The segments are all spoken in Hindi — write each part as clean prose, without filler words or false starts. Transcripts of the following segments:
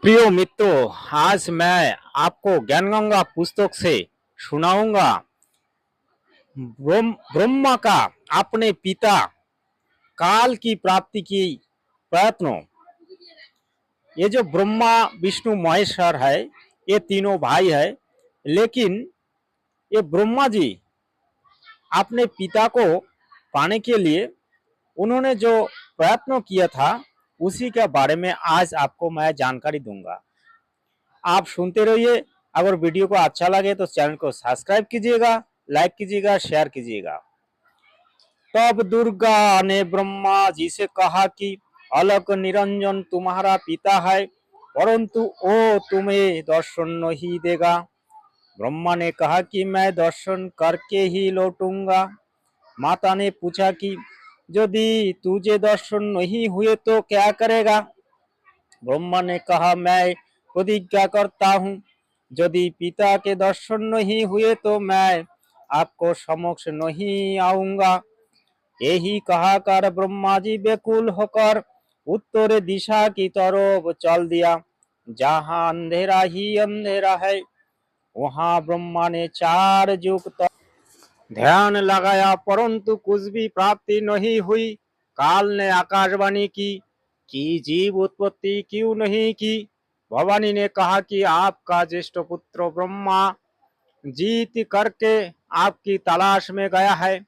प्रिय मित्रों, आज मैं आपको ज्ञानगंगा पुस्तक से सुनाऊंगा ब्रह्मा का अपने पिता काल की प्राप्ति की प्रयत्नों। ये जो ब्रह्मा विष्णु महेश्वर है, ये तीनों भाई है। लेकिन ये ब्रह्मा जी अपने पिता को पाने के लिए उन्होंने जो प्रयत्न किया था, उसी के बारे में आज आपको मैं जानकारी दूंगा। आप सुनते रहिए। अगर वीडियो को अच्छा लगे तो चैनल को सब्सक्राइब कीजिएगा, लाइक कीजिएगा, शेयर कीजिएगा। तब दुर्गा ने ब्रह्मा जी से कहा कि अलक निरंजन तुम्हारा पिता है, परंतु वो तुम्हें दर्शन नहीं देगा। ब्रह्मा ने कहा कि मैं दर्शन करके ही लौटूंगा। माता ने पूछा कि यदि तुझे दर्शन नहीं हुए तो क्या करेगा। ब्रह्मा ने कहा मैं प्रतिज्ञा करता हूँ, यदि पिता के दर्शन नहीं हुए तो मैं आपको समक्ष नहीं आऊंगा। यही कहा कर ब्रह्मा जी व्याकुल होकर उत्तर दिशा की तरफ चल दिया। जहाँ अंधेरा ही अंधेरा है, वहाँ ब्रह्मा ने 4 युग तक ध्यान लगाया, परंतु कुछ भी प्राप्ति नहीं हुई। काल ने आकाशवाणी की कि जीव उत्पत्ति क्यों नहीं की। भवानी ने कहा कि आपका ज्येष्ठ पुत्र ब्रह्मा जीत करके आपकी तलाश में गया है।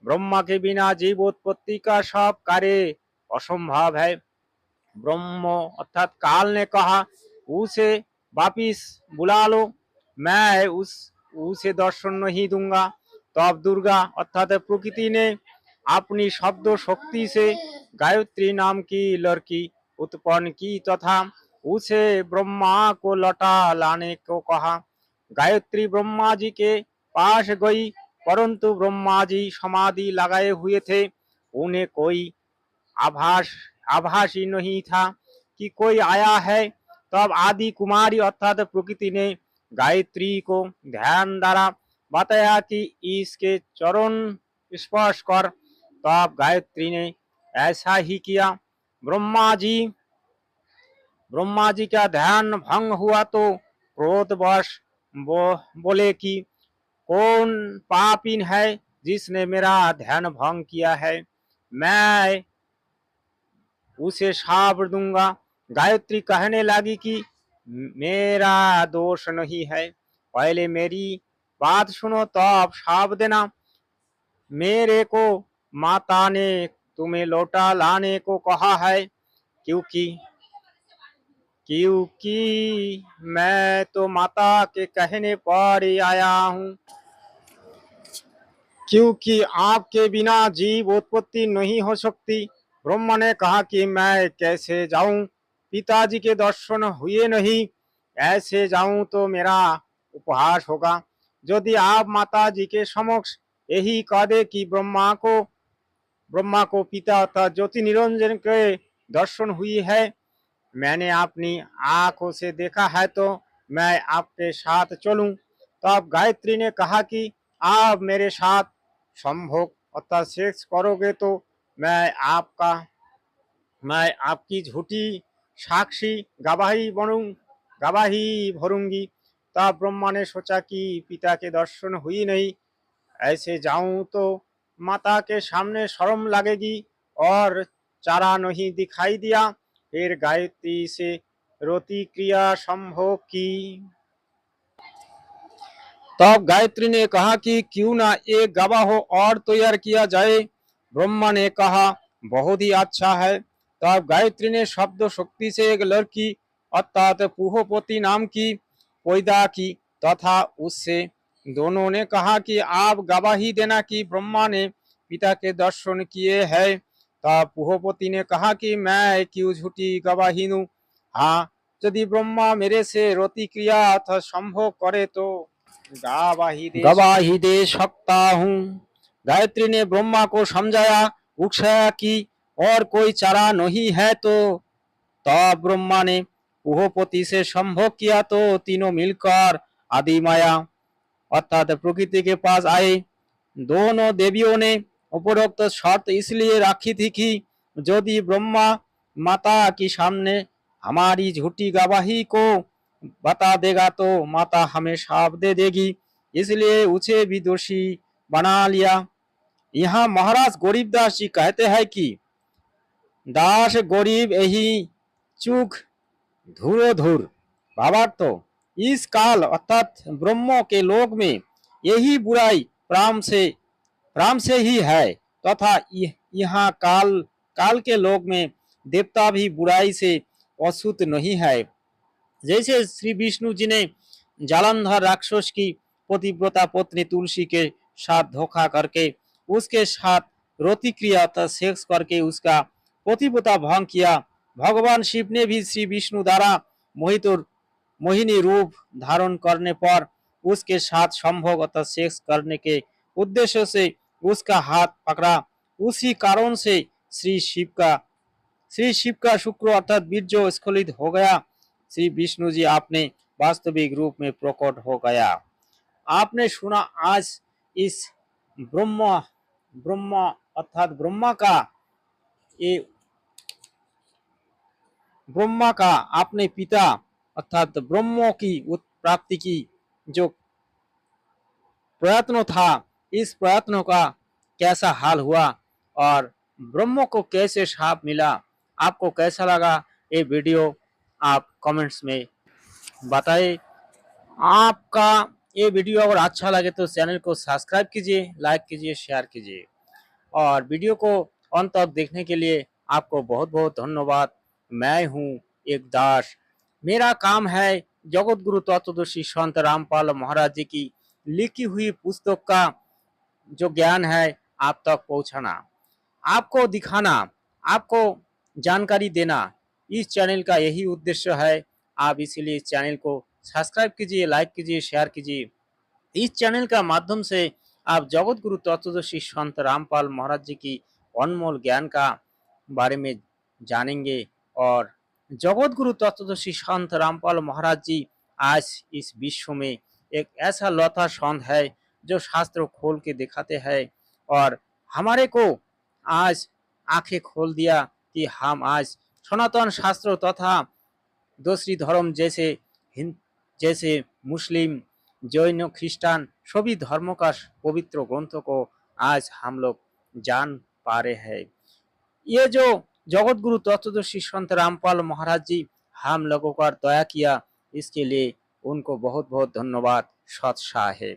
ब्रह्मा के बिना जीव उत्पत्ति का सब कार्य असंभव है। ब्रह्म अर्थात काल ने कहा उसे वापिस बुला लो, मैं उसे दर्शन नहीं दूंगा। तो अब दुर्गा अर्थात प्रकृति ने अपनी शब्द शक्ति से गायत्री नाम की लड़की उत्पन्न की तथा उसे ब्रह्मा को लौटा लाने को कहा। गायत्री ब्रह्मा जी के पास गई, परंतु ब्रह्मा जी समाधि लगाए हुए थे। उन्हें कोई आभास आभास ही नहीं था कि कोई आया है। तब आदि कुमारी अर्थात प्रकृति ने गायत्री को ध्यान द्वारा बताया कि इसके चरण स्पर्श कर। तब गायत्री ने ऐसा ही किया। ब्रह्मा जी का ध्यान भंग हुआ तो क्रोधवश बोले कि कौन पापीन है जिसने मेरा ध्यान भंग किया है, मैं उसे शाप दूंगा। गायत्री कहने लगी कि मेरा दोष नहीं है, पहले मेरी बात सुनो तो आप शाप देना। मेरे को माता ने तुम्हें लौटा लाने को कहा है, क्योंकि क्योंकि मैं तो माता के कहने पर ही आया हूँ, क्योंकि आपके बिना जीव उत्पत्ति नहीं हो सकती। ब्रह्मा ने कहा कि मैं कैसे जाऊं, पिताजी के दर्शन हुए नहीं, ऐसे जाऊं तो मेरा उपहास होगा। यदि आप माता जी के समक्ष यही कह दे कि ब्रह्मा को पिता अर्थात ज्योति निरंजन के दर्शन हुई है, मैंने अपनी आंखों से देखा है, तो मैं आपके साथ चलूं। तो अब गायत्री ने कहा कि आप मेरे साथ संभोग अर्थात सेक्स करोगे तो मैं आपकी झूठी साक्षी गवाही भरूंगी। तब ब्रह्मा ने सोचा कि पिता के दर्शन हुई नहीं, ऐसे जाऊं तो माता के सामने शर्म लगेगी और चारा नहीं दिखाई दिया। फिर गायत्री से रोती क्रिया संभोग की। तब गायत्री ने कहा कि क्यों ना एक गवाह और तैयार किया जाए। ब्रह्मा ने कहा बहुत ही अच्छा है। तब गायत्री ने शब्द शक्ति से एक लड़की अर्थात पुहोपति नाम की पैदा की तथा उससे दोनों ने कहा कि आप गवाही देना कि ब्रह्मा ने पिता के दर्शन किए हैं। तब पुहोपति ने कहा कि मैं क्यों झूठी गवाही दूं। हाँ, यदि ब्रह्मा मेरे से रोती क्रिया अथवा संभोग करे तो गवाही दे सकता हूँ। गायत्री ने ब्रह्मा को समझाया उकसाया कि और कोई चारा नहीं है। तो तब ब्रह्मा ने उहोपति से संभोग किया तो तीनों मिलकर आदि माया अर्थात प्रकृति के पास आए। दोनों देवियों ने उपरोक्त शर्त इसलिए रखी थी कि यदि ब्रह्मा माता के सामने हमारी झूठी गवाही को बता देगा तो माता हमें शाप दे देगी, इसलिए उसे भी दोषी बना लिया। यहाँ महाराज गरीबदास जी कहते हैं कि दास गरीब यही चूक धूरो धूर। भावार्थ, इस काल अर्थात ब्रह्मों के लोक में यही बुराई प्राम से ही है, तथा यहाँ काल काल के लोक में देवता भी बुराई से अछूत नहीं है। जैसे श्री विष्णु जी ने जालंधर राक्षस की पतिव्रता पत्नी तुलसी के साथ धोखा करके उसके साथ रोती क्रिया अर्थात सेक्स करके उसका पतिव्रता भंग किया, भगवान शिव ने भी श्री विष्णु द्वारा मोहित और मोहिनी रूप धारण करने पर उसके साथ संभोग अर्थात सेक्स करने के उद्देश्य से उसका हाथ पकड़ा। उसी कारण से श्री शिव का शुक्र अर्थात बीर्जो स्खलित हो गया। श्री विष्णु जी आपने वास्तविक रूप में प्रकट हो गया। आपने सुना आज इस ब्रह्म ब्रह्म अर्थात ब्रह्मा का अपने पिता अर्थात ब्रह्मों की प्राप्ति की जो प्रयत्न था, इस प्रयत्नों का कैसा हाल हुआ और ब्रह्मों को कैसे शाप मिला। आपको कैसा लगा ये वीडियो, आप कमेंट्स में बताइए। आपका ये वीडियो अगर अच्छा लगे तो चैनल को सब्सक्राइब कीजिए, लाइक कीजिए, शेयर कीजिए और वीडियो को अंत तक देखने के लिए आपको बहुत बहुत धन्यवाद। मैं हूँ एक दास, मेरा काम है जगत गुरु तत्वदर्शी संत रामपाल महाराज जी की लिखी हुई पुस्तक का जो ज्ञान है आप तक पहुंचाना, आपको दिखाना, आपको जानकारी देना। इस चैनल का यही उद्देश्य है। आप इसीलिए इस चैनल को सब्सक्राइब कीजिए, लाइक कीजिए, शेयर कीजिए। इस चैनल का माध्यम से आप जगत गुरु तत्वदर्शी संत रामपाल महाराज जी की अनमोल ज्ञान का बारे में जानेंगे। और जगत गुरु तत्वदर्शी संत रामपाल महाराज जी आज इस विश्व में एक ऐसा लौता संत है जो शास्त्र खोल के दिखाते हैं और हमारे को आज आंखें खोल दिया कि हम आज सनातन शास्त्र तथा दूसरी धर्म जैसे मुस्लिम, जैन, ख्रिस्टान सभी धर्मों का पवित्र ग्रंथों को आज हम लोग जान पा रहे हैं। ये जो जगत गुरु तत्वदर्शी संत रामपाल महाराज जी हम लोगों पर दया किया, इसके लिए उनको बहुत बहुत धन्यवाद, सत है।